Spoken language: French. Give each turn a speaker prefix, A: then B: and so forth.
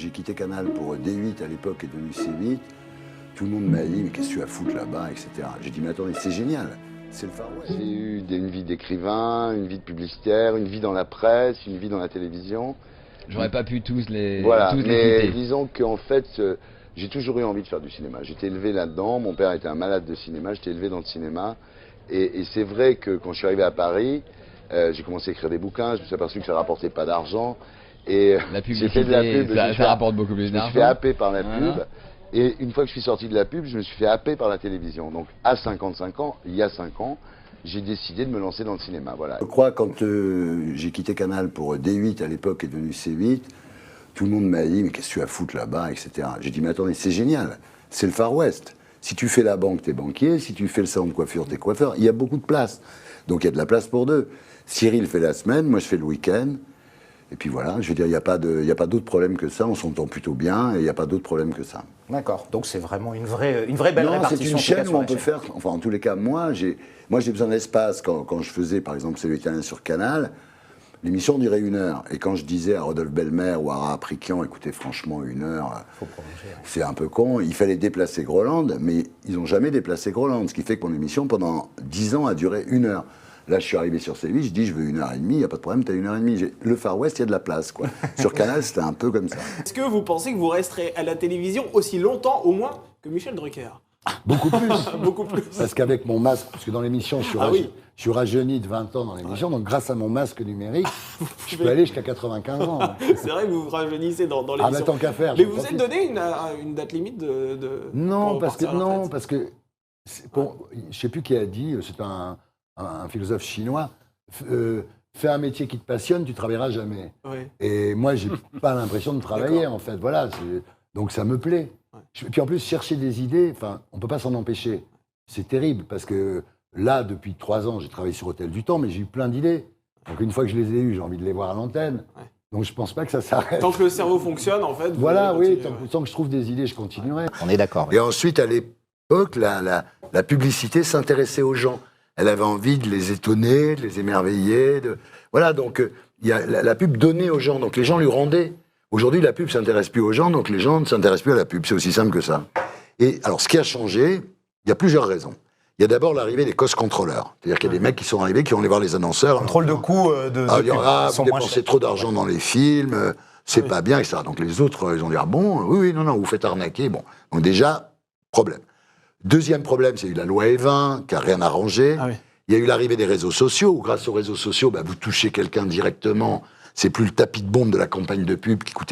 A: j'ai quitté Canal pour D8 à l'époque et devenu C8, tout le monde m'a dit « mais qu'est-ce que tu vas foutre là-bas » etc. J'ai dit « mais attendez, c'est génial, c'est le Far West ».
B: J'ai eu une vie d'écrivain, une vie de publicitaire, une vie dans la presse, une vie dans la télévision.
C: J'aurais pas pu tous les
B: mais
C: citer.
B: disons qu'en fait, j'ai toujours eu envie de faire du cinéma. J'étais élevé là-dedans, mon père était un malade de cinéma, j'étais élevé dans le cinéma. Et c'est vrai que quand je suis arrivé à Paris, j'ai commencé à écrire des bouquins, je me suis aperçu que ça rapportait pas d'argent. Et
C: La
B: j'ai fait de la pub,
C: publicité, ça rapporte beaucoup plus
B: je me
C: d'argent.
B: suis fait happer par la pub. Et une fois que je suis sorti de la pub, je me suis fait happer par la télévision. Donc à 55 ans, il y a 5 ans, j'ai décidé de me lancer dans le cinéma. Voilà.
A: Je crois quand j'ai quitté Canal pour D8 à l'époque et devenu C8, tout le monde m'a dit « mais qu'est-ce que tu vas foutre là-bas » etc. J'ai dit « mais attendez, c'est génial, c'est le Far West. Si tu fais la banque, t'es banquier, si tu fais le salon de coiffure, t'es coiffeur. Il y a beaucoup de place. Donc il y a de la place pour deux. Cyril fait la semaine, moi je fais le week-end. Et puis voilà, je veux dire, il n'y a pas d'autre problème que ça, on s'entend plutôt bien et il n'y a pas d'autre problème que ça.
D: D'accord, donc c'est vraiment une vraie belle répartition.
A: C'est une chaîne où on peut faire, enfin en tous les cas, moi j'ai besoin d'espace. Quand je faisais par exemple C'est l'Italien sur Canal, l'émission durait 1 heure. Et quand je disais à Rodolphe Belmer ou à Ara Aprikian, écoutez franchement 1 heure, c'est un peu con, il fallait déplacer Groland, mais ils n'ont jamais déplacé Groland, ce qui fait que mon émission pendant 10 ans a duré 1 heure. Là, je suis arrivé sur C8, je dis, je veux 1h30, il n'y a pas de problème, tu as 1h30. Le Far West, il y a de la place, quoi. Sur Canal, c'était un peu comme ça.
E: Est-ce que vous pensez que vous resterez à la télévision aussi longtemps, au moins, que Michel Drucker?
A: Beaucoup plus.
E: Beaucoup plus.
A: Parce qu'avec mon masque, parce que dans l'émission, je suis rajeuni de 20 ans dans l'émission, donc grâce à mon masque numérique, je peux aller jusqu'à 95 ans.
E: C'est vrai que vous vous rajeunissez dans l'émission.
A: Ah, bah tant qu'à faire.
E: Mais vous vous êtes donné une date limite de
A: Non, parce que je ne sais plus qui a dit, c'est un philosophe chinois, fais un métier qui te passionne, tu ne travailleras jamais.
E: Ouais.
A: Et moi, j'ai pas l'impression de travailler, en fait. Voilà, donc ça me plaît. Ouais. Puis en plus, chercher des idées, on ne peut pas s'en empêcher. C'est terrible, parce que là, depuis 3 ans, j'ai travaillé sur Hôtel du Temps, mais j'ai eu plein d'idées. Donc une fois que je les ai eues, j'ai envie de les voir à l'antenne. Ouais. Donc je ne pense pas que ça s'arrête.
E: Tant que le cerveau fonctionne, en fait.
A: Voilà, oui, tant que je trouve des idées, je continuerai.
D: On est d'accord.
A: Et ensuite, à l'époque, la publicité s'intéressait aux gens. Elle avait envie de les étonner, de les émerveiller. Voilà, donc il y a la pub donnée aux gens, donc les gens lui rendaient. Aujourd'hui, la pub ne s'intéresse plus aux gens, donc les gens ne s'intéressent plus à la pub. C'est aussi simple que ça. Et alors, ce qui a changé, il y a plusieurs raisons. Il y a d'abord l'arrivée des cost contrôleurs. C'est-à-dire qu'il y a des mecs qui sont arrivés, qui vont aller voir les annonceurs.
D: Contrôle de coûts
A: il y aura, vous dépensez trop d'argent dans les films, c'est pas bien, etc. Donc les autres, ils ont dit, ah bon, oui, non, vous faites arnaquer. Bon, donc déjà, problème. Deuxième problème, c'est la loi E20 qui n'a rien arrangé. Ah oui. Il y a eu l'arrivée des réseaux sociaux, où grâce aux réseaux sociaux, vous touchez quelqu'un directement. C'est plus le tapis de bombe de la campagne de pub qui coûtait